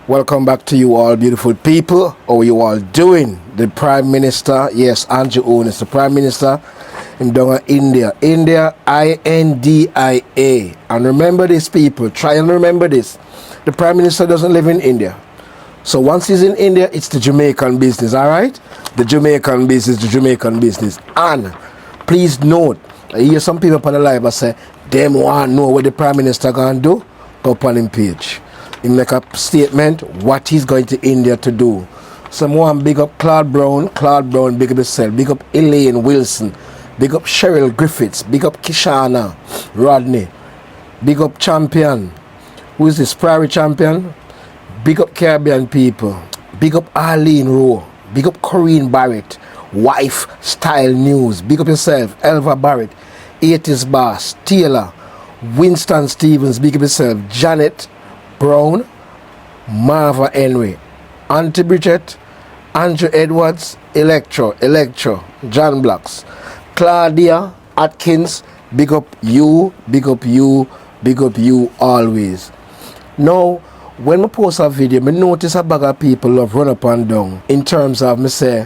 Welcome back to you all beautiful people. How are you all doing? The Prime Minister, yes, Andrew Holness, the Prime Minister in India. India, India. And remember this, people, try and remember this. The Prime Minister doesn't live in India. So once he's in India, it's the Jamaican business, alright? The Jamaican business. And please note, I hear some people on the live I say, them want to know what the Prime Minister going to do. Go up on him page. He make a statement what he's going to India to do. Someone big up Claude Brown, big up himself, big up Elaine Wilson, big up Cheryl Griffiths, big up Kishana, Rodney, big up Champion. Who is this? Prairie Champion? Big up Caribbean people, big up Arlene Rowe, big up Corinne Barrett, Wife Style News, big up yourself, Elva Barrett, 80s Boss, Taylor, Winston Stevens, big up yourself, Janet Brown, Marva Henry, Auntie Bridget, Andrew Edwards, Electro, John Blocks, Claudia Atkins, big up you always. Now, when I post a video, I notice a bag of people love run up and down in terms of me say,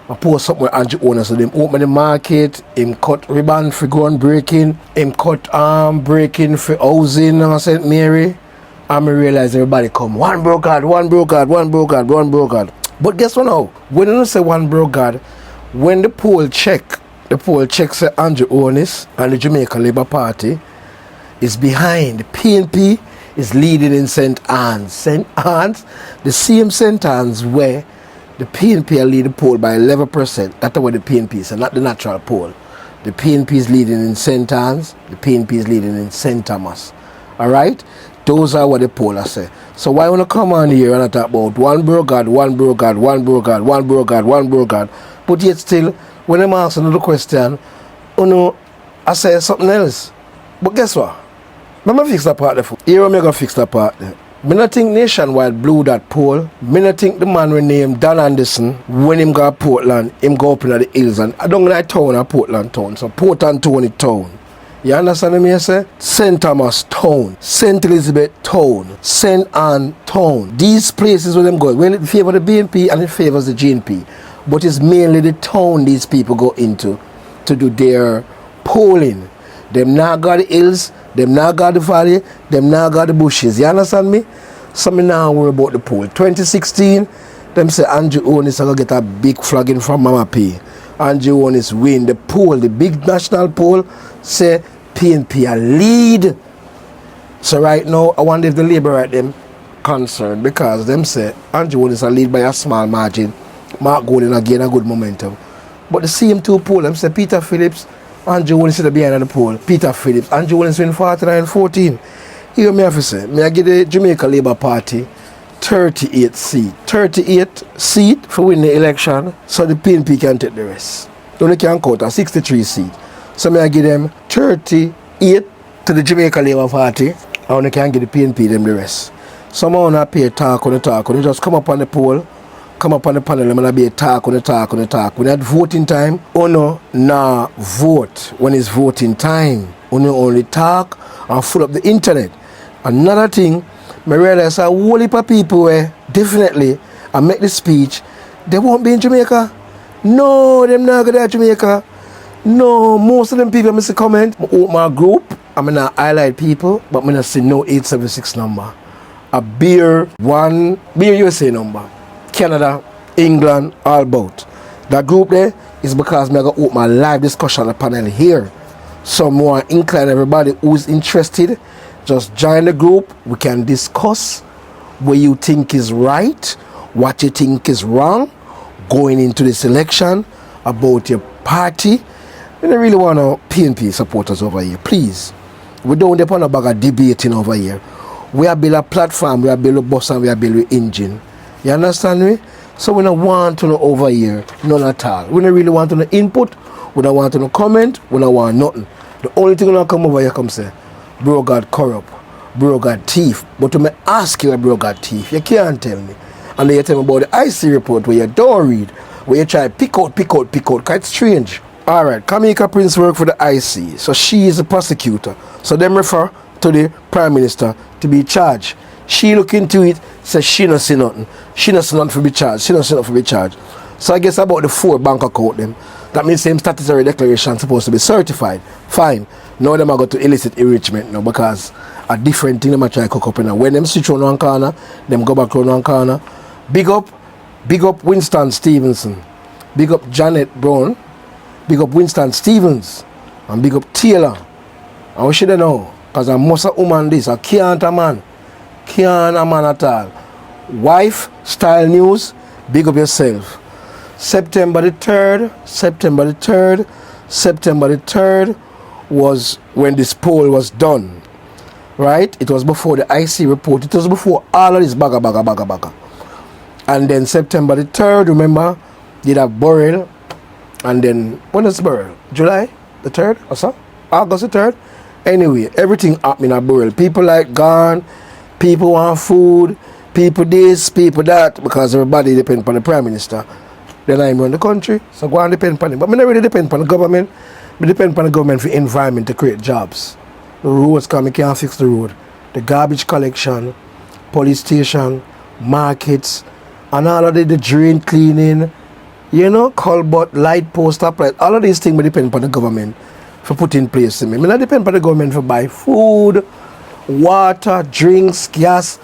I post something with Andrew Holness, so them open the market, him cut ribbon for going breaking, him cut arm breaking for housing in St. Mary. And I realize everybody come, one bro God. But guess what now? When you say one bro God, when the poll checks say Andrew Holness and the Jamaica Labour Party is behind. The PNP is leading in St. Anne's. St. Anne's, the same St. Anne's where the PNP are leading the poll by 11%. That's what the PNP is, and not the natural poll. The PNP is leading in St. Anne's, the PNP is leading in St. Thomas. Alright? Those are what the poll say. So why wanna come on here and talk about one bro God, but yet still, when I'm asking another question, I say something else. But guess what? I'm going to fix that part there. Here I'm going to fix that part there. I don't think Nationwide blew that poll. I don't think the man renamed Dan Anderson, when him go to Portland, him go up in the hills, and I don't like town or Portland town, so Port Anthony town. You understand me? I say? St. Thomas town, St. Elizabeth town, St. Anne town. These places where them go, well, it favors the BNP and it favors the GNP. But it's mainly the town these people go into to do their polling. Them not got the hills, them not got the valley, them not got the bushes. You understand me? So me now worry about the poll. 2016, them say Andrew Holness going to get a big flagging from Mama P. Andrew Holness win the poll, the big national poll, say PNP a lead. So right now, I wonder if the Labour right them concerned because them say Andrew Holness a lead by a small margin. Mark Golden again a good momentum. But the same two poll, them say Peter Phillips, Andrew Holness is behind the poll. Peter Phillips, Andrew Holness win 49-14. Here me have to say, me I give the Jamaica Labour Party 38 seat. 38 seat for win the election, so the PNP can take the rest. Only can count a 63 seat. So me I give them 38 to the Jamaica Labour Party, and only can give the PNP them the rest. Some of them pay talk on the talk, when you just come up on the poll, come up on the panel, I'm going to be a talk. When it's voting time, nah vote when it's voting time. Only talk and full up the internet. Another thing, I realize a whole heap of people where definitely I make the speech, they won't be in Jamaica. No, them not going to Jamaica. No, most of them people I see comment. I open my group, I'm going to highlight people, but I'm going to see no 876 number. A beer USA number. Canada, England, all about. That group there is because I'm going to open my live discussion on the panel here. So more inclined everybody who's interested, just join the group. We can discuss what you think is right, what you think is wrong, going into this election, about your party. We don't really want no PNP supporters over here. Please. We don't depend on a bag of debating over here. We are build a platform, we are build a bus and we are build an engine. You understand me? So we don't want to know over here, none at all. We don't really want to know input, we don't want to know comment, we don't want nothing. The only thing that come over here come say, bro God corrupt, bro God thief. But to me ask you a bro God thief, you can't tell me. And then you tell me about the IC report where you don't read, where you try to pick out, quite strange. Alright, Kamika Prince work for the IC, so she is a prosecutor. So them refer to the Prime Minister to be charged. She look into it, says she not see nothing. She not see nothing for be charged. She not see nothing for be charged. So I guess about the 4 bank account them. That means same statutory declaration supposed to be certified. Fine. Now them are going to illicit enrichment now because a different thing them are try to cook up in now. When them switch on one corner, them go back on one corner. Big up Winston Stevenson. Big up Janet Brown. Big up Winston Stevens. And big up Taylor. And we should know. Because I'm most a woman this. I can't a man. Can't a man at all. Wife, Style News, big up yourself. September the 3rd was when this poll was done. Right? It was before the IC report. It was before all of this baga. And then September the 3rd, remember, did have burial. And then, when is burial? July the 3rd or so? August the 3rd? Anyway, everything happened at burial. People like gone, people want food, people this, people that, because everybody depend on the Prime Minister. Then I run the country, so go and depend on him. But I don't really depend on the government. I depend on the government for environment to create jobs. The roads come, you can't fix the road. The garbage collection, police station, markets, and all of the drain cleaning, you know, culvert, light post, upright, all of these things will depend on the government for put in place. I don't depend on the government for buy food, water, drinks, gas.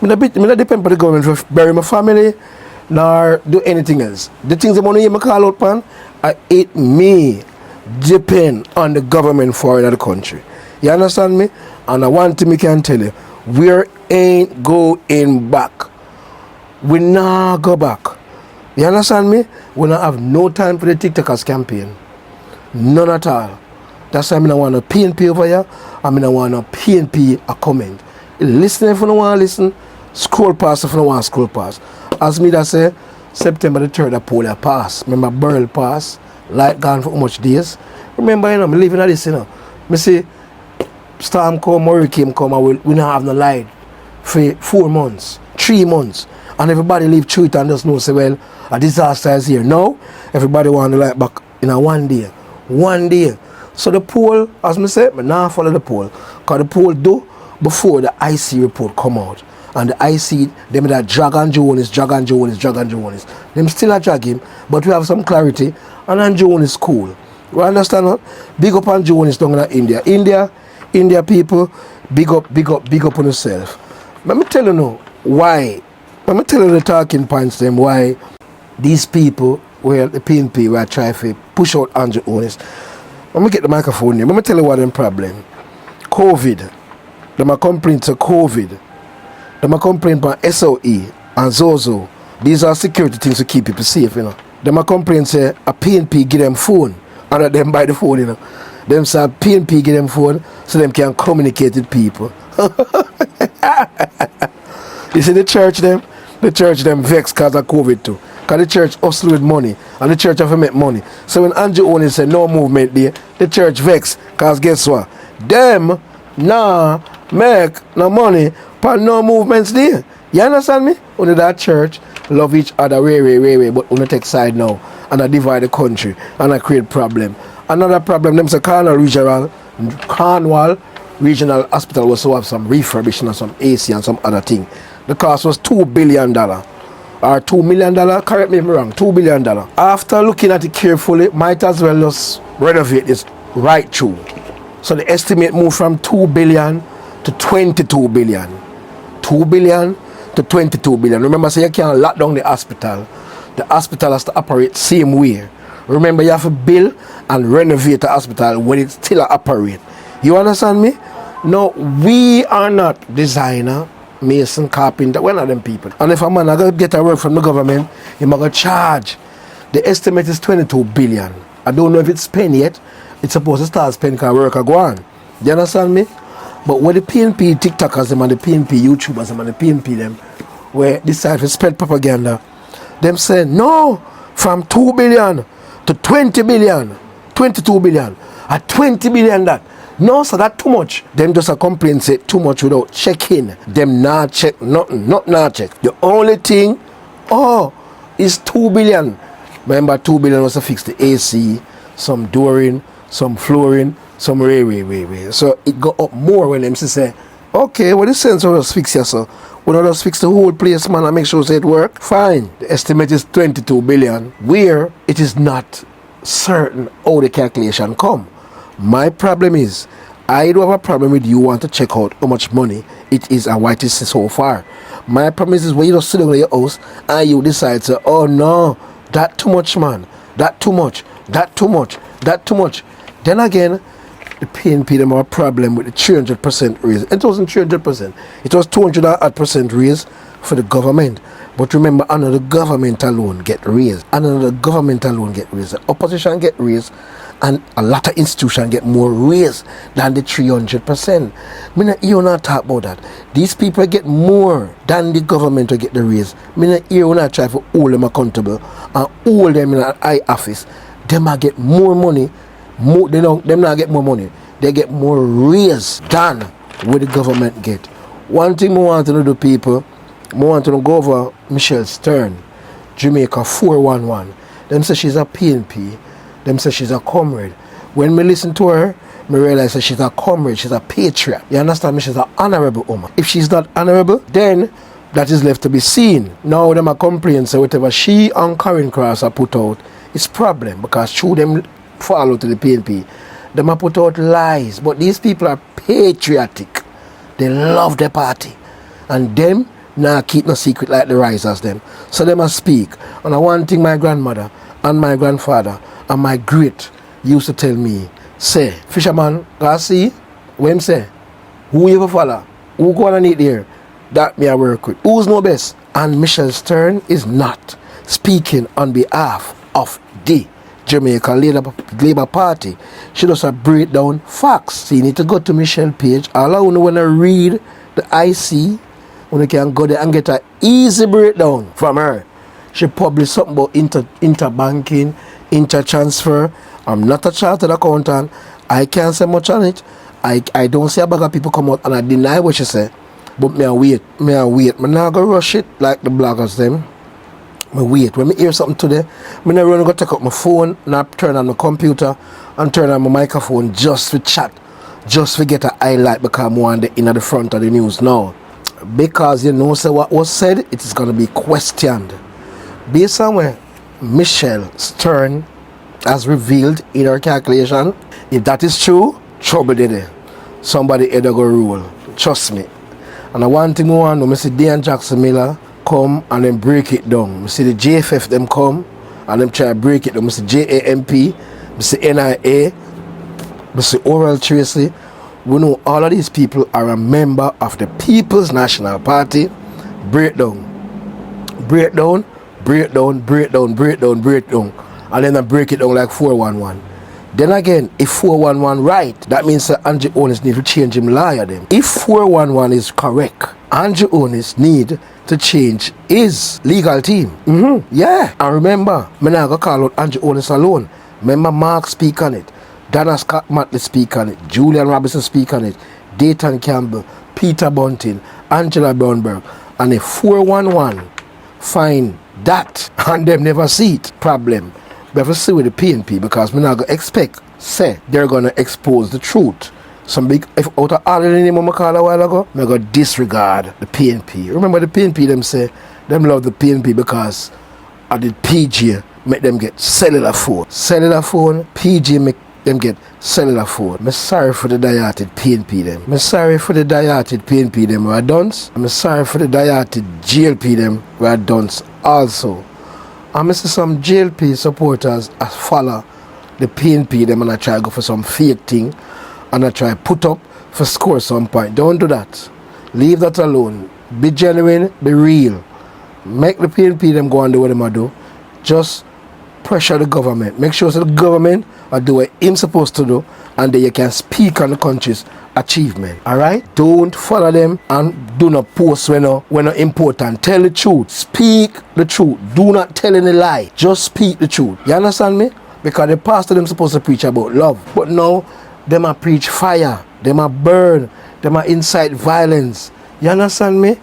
I don't depend on the government for bury my family, nor do anything else. The things I want to hear me call out pan, it may depend on the government for another country. You understand me? And I want to me can tell you, we ain't going back. We not go back. You understand me? We not have no time for the TikTokers campaign. None at all. That's why I don't want a PNP over here. I don't want a PNP a comment. Listen if you don't want to listen. Scroll past if you don't want to scroll past. As me that say, September the 3rd, the poll pass. Remember, burial pass. Light gone for how much days? Remember, you know, I'm living at this, you know. I say, storm come, hurricane come, and we don't have no light for 4 months, 3 months. And everybody live through it and just know, say, well, a disaster is here. Now, everybody want the light back in a 1 day. 1 day. So the poll, as I say, I now follow the poll. Because the poll do before the IC report come out. And the IC, them that drag and Jones. Them still a drag him, but we have some clarity. And Anjoon is cool. You understand what? Big up Anjoon is down in India. India people, big up on yourself. Let me tell you now why. Let me tell you the talking points them why these people, where the PNP, were trying to push out Anjoon. Let me get the microphone here. Let me tell you what them problem. COVID. Them are complaining to COVID. Them are complaining about SOE and Zozo. These are security things to keep people safe, you know. Them are complaining say a PNP give them phone and let them buy the phone, you know. Them say PNP give them phone so them can communicate with people. You see the church them vexed because of COVID too. Because the church hustle with money and the church have to make money. So when Andrew only said no movement there, the church vexed because guess what? Them nah make no money but no movements there. You understand me? Only that church love each other way, but only take side now and I divide the country and I create problem. Another problem, them say Cornwall Regional Hospital was to have some refurbishing and some AC and some other thing. The cost was $2 billion. Or $2 million, correct me if I'm wrong, $2 billion. After looking at it carefully, might as well just renovate this right through. So the estimate moved from 2 billion to 22 billion. 2 billion to 22 billion. Remember, so you can't lock down the hospital. The hospital has to operate same way. Remember, you have to build and renovate the hospital when it still operate. You understand me? No, we are not designer, mason, carpenter. We're not them people. And if a man is going to get a work from the government, he might go charge. The estimate is 22 billion. I don't know if it's spent yet. It's supposed to start spending because work are going. Do you understand me? But when the PNP TikTokers them and the PNP YouTubers them and the PNP them where decide to spread propaganda, them say no, from 2 billion to 20 billion, 22 billion, at 20 billion that. No, so that too much. Them just a complain say too much without checking. Them not check, nothing, not check. The only thing, is 2 billion. Remember 2 billion was to fix the AC, some dooring, some flooring, some way. So it go up more when them say Okay, well, the sense of us fix here, so we don't just fix the whole place, man, and make sure it work. Fine. The estimate is 22 billion, where it is not certain how the calculation come. My problem is, I don't have a problem with you want to check out how much money it is and what it is so far. My problem is when you just sit down in your house and you decide to, oh no, that too much, man. That too much. That too much. That too much. Then again, the PNP them have a problem with the 300% raise. It wasn't 300%. It was 200% raise for the government. But remember, another government alone get raised. Another government alone get raised. The opposition get raised. And a lot of institutions get more raised than the 300%. Me not hear not talk about that. These people get more than the government to get the raise. Me not hear not try to hold them accountable and hold them in an high office. Them a get more money. Them not get more money. They get more raise than what the government get. One thing I want to do, people, I want to go over Michelle Stern, Jamaica 411. Them say she's a PNP. Them say she's a comrade. When me listen to her, me realize that she's a comrade, she's a patriot. You understand me? She's an honorable woman. If she's not honorable, then that is left to be seen. Now them a complain, so whatever she and Karen Cross are put out, it's problem because through them follow to the PNP. Them a put out lies, but these people are patriotic. They love their party. And them nah keep no secret like the risers them. So them a speak. And I one thing my grandmother and my grandfather and my great used to tell me, say, fisherman, go see, what him say, who you ever follow, who go on eat there, that me I work with, who's no best. And Michelle Stern is not speaking on behalf of the Jamaica Labour Party. She does a breakdown facts. So you need to go to Michelle page. All I want to read the IC, when you can go there and get an easy breakdown from her. She published something about interbanking, intertransfer. I'm not a chartered accountant. I can't say much on it. I don't see a bag of people come out and I deny what she say. But me I wait. Me not go rush it like the bloggers them. Me wait. When me hear something today, me not run go take up my phone, not turn on my computer and turn on my microphone just for chat. Just to get a highlight because I'm one in the front of the news now. Because you know, so what was said, it is gonna be questioned. Based on where Michelle Stern has revealed in her calculation, if that is true, trouble there. Somebody either go rule. Trust me. And the one thing I want to know, I see Dan Jackson Miller come and then break it down. I see the JFF them come and them try to break it down. I see JAMP, I see NIA, I see Oral Tracy. We know all of these people are a member of the People's National Party. Breakdown. And then I break it down like 411. Then again, if 411 right, that means that Andrew Holness need to change him liar them. If 411 is correct, Andrew Holness need to change his legal team. Yeah. And remember, I'm not going to call out Andrew Holness alone. Remember Mark speak on it. Dana Scott Matley speak on it. Julian Robinson speak on it. Dayton Campbell, Peter Bunting, Angela Brownberg. And if 411 find that and them never see it, problem. We have to see with the PNP because we're not going to expect, say, they're going to expose the truth. Some big, if out of all the name I called a while ago, we're going to disregard the PNP. Remember the PNP, them say, them love the PNP because of the PG make them get cellular phone. Cellular phone, PG make them get cellular phone. I'm sorry for the diated PNP them. I'm sorry for the diated PNP them who are dunce. I'm sorry for the diated GLP them who are dunce also. I see some JLP supporters follow the PNP them and I try to go for some fake thing and I try to put up for score some point. Don't do that. Leave that alone. Be genuine, be real. Make the PNP them go and do what they do. Just pressure the government. Make sure that the government will do what it's supposed to do and then you can speak on the country's achievement. Alright? Don't follow them and do not post when not important. Tell the truth. Speak the truth. Do not tell any lie. Just speak the truth. You understand me? Because the pastor them supposed to preach about love. But now them a preach fire. Them a burn. Them a incite violence. You understand me?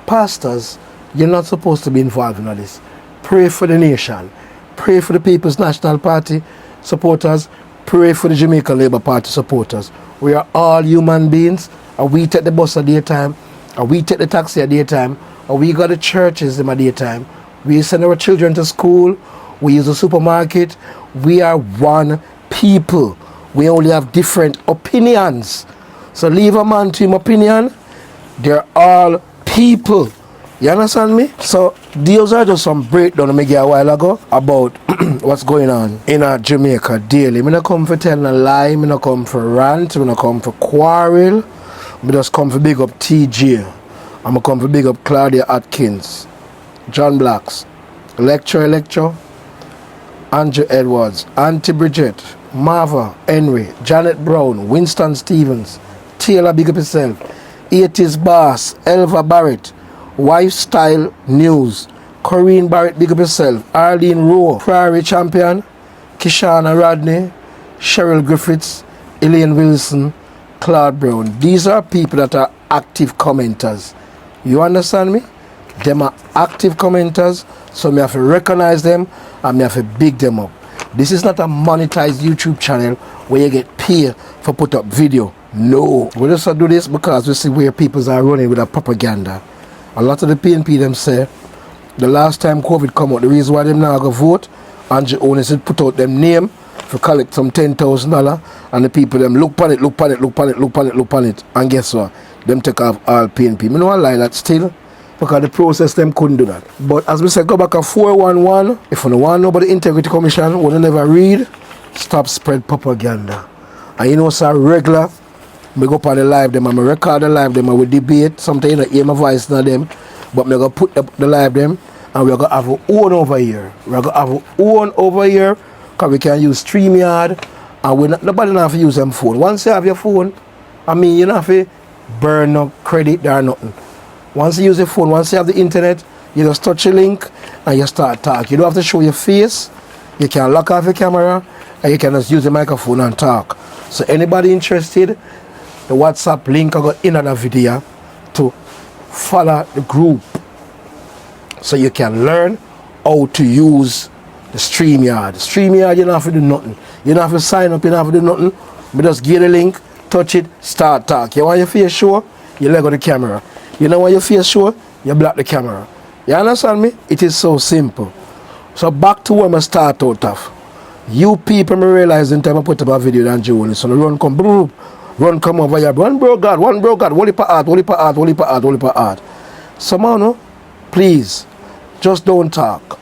Pastors, you're not supposed to be involved in all this. Pray for the nation. Pray for the People's National Party supporters. Pray for the Jamaica Labour Party supporters. We are all human beings or we take the bus at daytime, or we take the taxi at daytime, or we go to churches in my daytime. We send our children to school, we use the supermarket. We are one people. We only have different opinions. So leave a man to his opinion. They're all people. You understand me? So those are just some breakdown I made a while ago about what's going on in Jamaica daily. I'm not come for telling a lie, I'm not come for rant, I'm not come for quarrel. I just come for big up TJ. I'm come for big up Claudia Atkins, John Blacks, Lecture, Andrew Edwards, Auntie Bridget, Marva, Henry, Janet Brown, Winston Stevens, Taylor Big Up Yourself, 80s Boss, Elva Barrett, Lifestyle News, Corinne Barrett Big Up Yourself, Arlene Rowe, Prairie Champion, Kishana Rodney, Cheryl Griffiths, Elaine Wilson, Claude Brown. These are people that are active commenters. You understand me? Them are active commenters, so me have to recognize them and me have to big them up. This is not a monetized YouTube channel where you get paid for put up video. No. We just do this because we see where people are running with a propaganda. A lot of the PNP them say the last time COVID come out, the reason why them now go vote, Andrew Holness had put out them name for collect some $10,000 and the people them look on it, and guess what? Them take off all PNP. Me know I lie that still, because the process them couldn't do that. But as we said, go back a 411. If you don't want nobody integrity commission, when you never read, stop spread propaganda. And you know, sir, regular, me go up on the live them and me record the live them and we debate. Sometimes you don't hear my voice in them, but me go put the live them and we're going to have our own over here. We're going to have our own over here because we can use StreamYard and nobody have to use them phone. Once you have your phone, I mean, you don't have to burn no credit there or nothing. Once you use your phone, once you have the internet, you just touch a link and you start talk. You don't have to show your face. You can lock off your camera and you can just use the microphone and talk. So anybody interested, the WhatsApp link I got in the video to follow the group so you can learn how to use the StreamYard. StreamYard, you don't have to do nothing. You don't have to sign up, you don't have to do nothing. But just get the link, touch it, start talk. You want your face show, you let go the camera. You know when your face show, you block the camera. You understand me? It is so simple. So back to where I start out of. You people may realize in time I put up a video than Joel. So the run come over here. One bro God, holy pa art. Somehow no, please, just don't talk.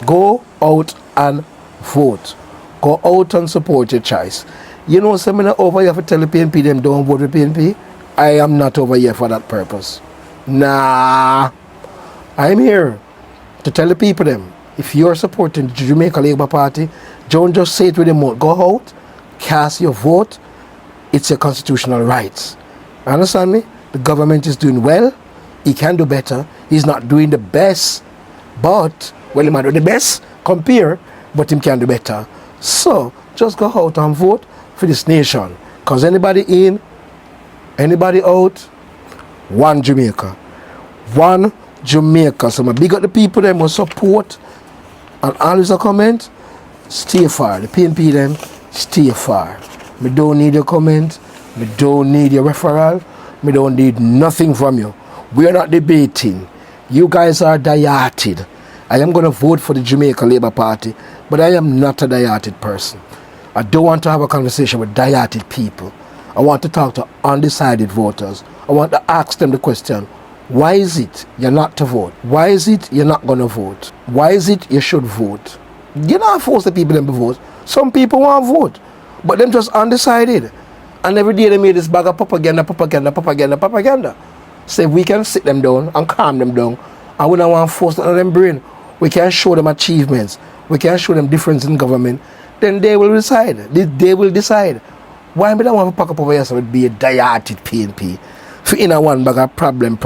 Go out and vote. Go out and support your choice. You know, some over here for tell the PNP them don't vote with PNP. I am not over here for that purpose. Nah, I'm here to tell the people them, if you're supporting the Jamaica Labour Party, don't just say it with your mouth. Go out, cast your vote. It's your constitutional rights. Understand me? The government is doing well. He can do better. He's not doing the best, but, well, he might do the best, compare, but he can do better. So, just go out and vote for this nation. Because anybody in, anybody out, one Jamaica. One Jamaica. So, I big up the people them who support and always a comment, stay far. The PNP them, stay far. Me don't need your comment. Me don't need your referral. Me don't need nothing from you. We are not debating. You guys are dieted. I am going to vote for the Jamaica Labour Party, but I am not a dieted person. I don't want to have a conversation with dieted people. I want to talk to undecided voters. I want to ask them the question, why is it you're not to vote? Why is it you're not going to vote? Why is it you should vote? You're not force the people them to vote. Some people want to vote, but them just undecided. And every day they made this bag of propaganda. So if we can sit them down and calm them down, and we don't want to force them brain, we can show them achievements, we can show them difference in government, then they will decide. They will decide. Why we don't want to pack up over here so it be a dieted PNP? For in a one bag of problem.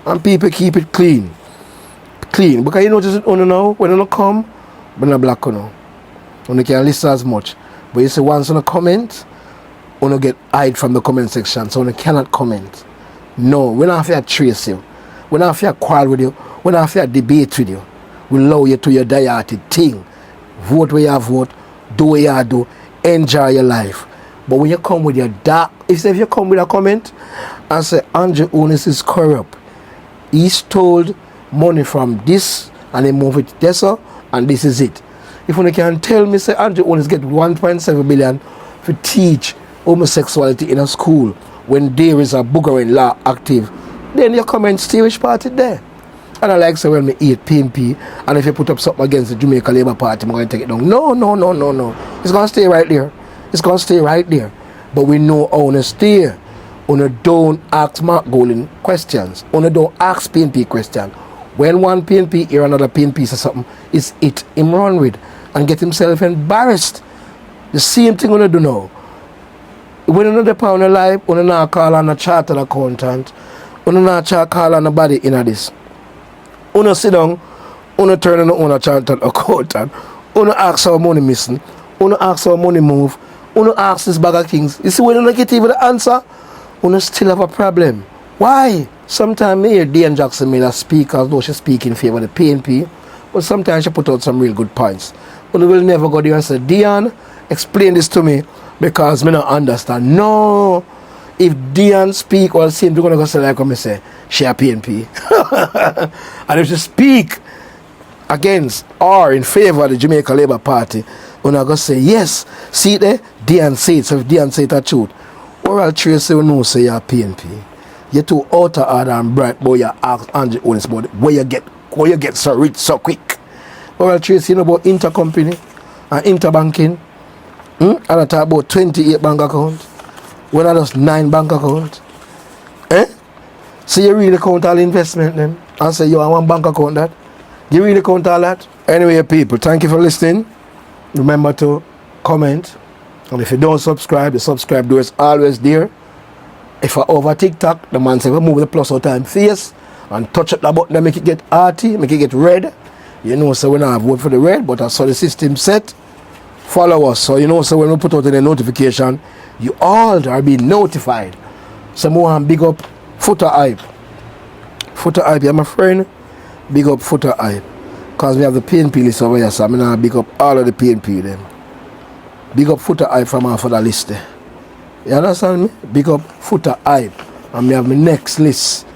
And people keep it clean. Because you notice it on now, when you come, when you black on now. You can listen as much. But you see once you comment, you get hide from the comment section, so you cannot comment. No, we don't have to trace you. We don't have to quarrel with you. We don't have to debate with you. We allow you to your dieted thing. Vote where you vote, do what you do, enjoy your life. But when you come with your dark, if you come with a comment and say Andrew Holness is corrupt, he stole money from this and he moved it there, so, and this is it. If you can tell me, say Andrew Holness get 1.7 billion to teach homosexuality in a school when there is a boogering law active, then your comment stay which party there. And I like say when me eat PNP, and if you put up something against the Jamaica Labour Party, I'm going to take it down. No. It's going to stay right there. It's going to stay right there. But we know how to stay. Una don't ask Mark Golding questions. Una don't ask PNP questions. When one PNP hear another PNP say something, it's it him run with and get himself embarrassed. The same thing una do now. When another pound alive, una not call on a chartered accountant, una not call on nobody in this. Una sit down, una turn on a chartered accountant, una ask how money missing, una ask how money move, una ask this bag of things. You see when una get even the answer, una still have a problem. Why? Sometimes me hear Diane Jackson made a speak as though she speak in favor of the PNP, but sometimes she put out some real good points. Una will never go there and say, Diane, explain this to me because me not understand. No. If Diane speak or same, they're going to go say like me say, she a PNP. And if she speak against or in favor of the Jamaica Labour Party, we're going to say, yes, see there, Diane say it. So if Diane say it the truth, oral trace say, no, say you're PNP. You're too outer order and bright, boy, you ask Andrew Holness about it. Where you get so rich so quick. Oral trace, you know about intercompany and interbanking. And I talk about 28 bank accounts. When I just 9 bank accounts. So you really count all investment then? And say you have one bank account that? You really count all that? Anyway, people, thank you for listening. Remember to comment. And if you don't subscribe, the subscribe door is always there. If I over TikTok, the man say, we move the plus out time face and touch up the button and make it get arty, make it get red. You know, so we don't have vote for the red, but I saw the system set. Follow us. So you know, so when we put out the notification, you all are being notified. So more big up Footer Hype. Footer Hype, you're my friend. Big up Footer Hype. Because we have the PNP list over here, so I'm going to big up all of the PNP them. Big up Footer Hype from our for the list there. You understand me? Big up Footer Hype. And me have my next list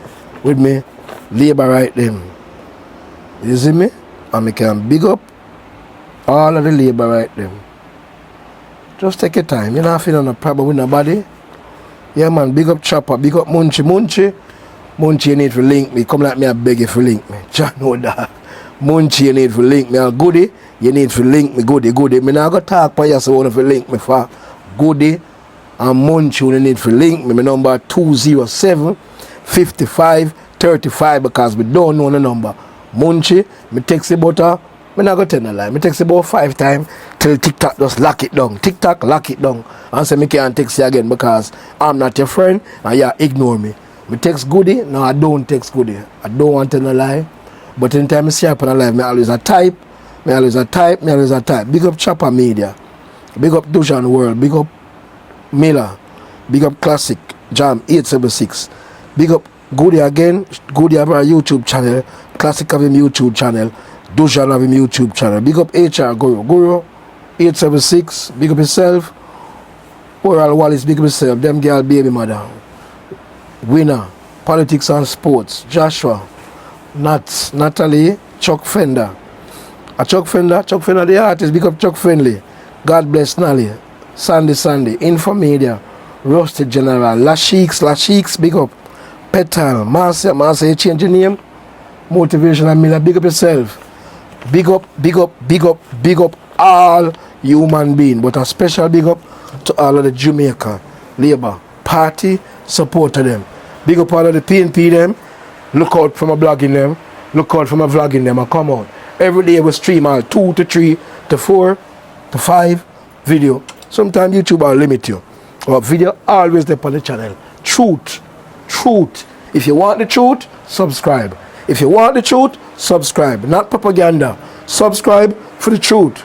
with me, Labour right them. You see me? And me can big up all of the Labour right them. Just take your time. You don't feel no problem with nobody. Yeah man, big up Chopper, big up Munchie, you need to link me. Come like me, I beg you to link me. John know that. Munchie, you need to link me. Goody, you need to link me. Goody. Me not go talk for you, so you want to link me for Goody and Munchie, you need to link me. My number 207 55 35 because we don't know the number. Munchie, me text you about her. Me not go tell no lie. Me text you about 5 times till TikTok just lock it down. TikTok lock it down. And say me can't text you again because I'm not your friend and you ignore me. Me text Goody. No, I don't text Goody. I don't want to tell no lie. But anytime I see up on a live, me always a type. Big up Chopper Media. Big up Dushan World. Big up Miller. Big up Classic Jam 876. Big up Goody again. Goody have our YouTube channel. Classic have him YouTube channel. Dushan have him YouTube channel. Big up HR Guru 876. Big up yourself. Oral Wallace, big up yourself. Them girl baby mother. Winner. Politics and Sports. Joshua. Natalie. Chuck Fender. Chuck Fender the artist. Big up Chuck Friendly. God bless Nally. Sandy. Infomedia. Rusted General. Lasheiks. Big up. Petal. Marcia, you change your name. Motivational Miller. Big up yourself. Big up all human beings, but a special big up to all of the Jamaica Labour Party supporter them. Big up all of the PNP them. Look out for my blogging them. Look out for my vlogging them and come out. Every day we stream all 2 to 3 to 4 to 5 video. Sometimes YouTube will limit you. But video always there on the channel. Truth. If you want the truth, subscribe. If you want the truth, subscribe. Not propaganda. Subscribe for the truth.